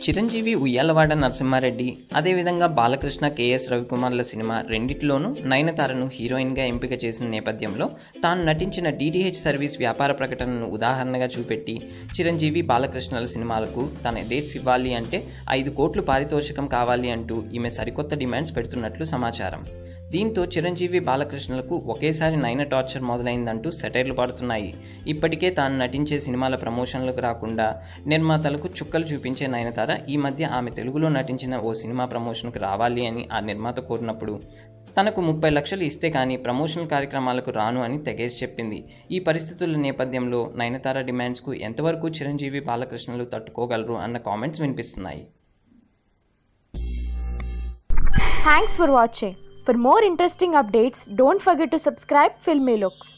చిరంజీవి ఉయ్యాలవాడ నరసింహారెడ్డి, అదేవిధంగా Balakrishna, KS రవికుమార్ల cinema రెండిటిలోనూ నయనతారను హీరోయిన్గా ఎంపిక చేసిన నేపథ్యంలో తాను నటించిన DTH సర్వీస్ వ్యాపార ప్రకటనను ఉదాహరణగా చూపెట్టి చిరంజీవి, బాలకృష్ణల సినిమాలకు తన డేట్స్ ఇవ్వాలి అంటే 5 కోట్లు పారితోషికం కావాలి అంటూ ఈమె సరికొత్త డిమాండ్స్ పెడుతున్నట్లు సమాచారం. దీంతో చిరంజీవి, బాలకృష్ణలకు ఒకేసారి నయన టార్చర్ మొదలైందంటూ సెటైర్లు పడుతున్నాయి. ఇప్పటికే తాను నటించే సినిమాల ప్రమోషన్లకు రాకుండా నిర్మాతలకు చుక్కలు చూపించే నయనతార ఈ మధ్య ఆమె తెలుగులో నటించిన ఓ సినిమా ప్రమోషన్కు రావాలి అని ఆ నిర్మాత కోరినప్పుడు తనకు 30 లక్షలు ఇస్తే కానీ ప్రమోషనల్ కార్యక్రమాలకు రాను అని తెగేసి చెప్పింది. ఈ పరిస్థితుల నేపథ్యంలో నయనతార డిమాండ్స్కు ఎంతవరకు చిరంజీవి, బాలకృష్ణలు తట్టుకోగలరు అన్న కామెంట్స్ వినిపిస్తున్నాయి. Thanks for watching. For more interesting updates, don't forget to subscribe Filmy Looks.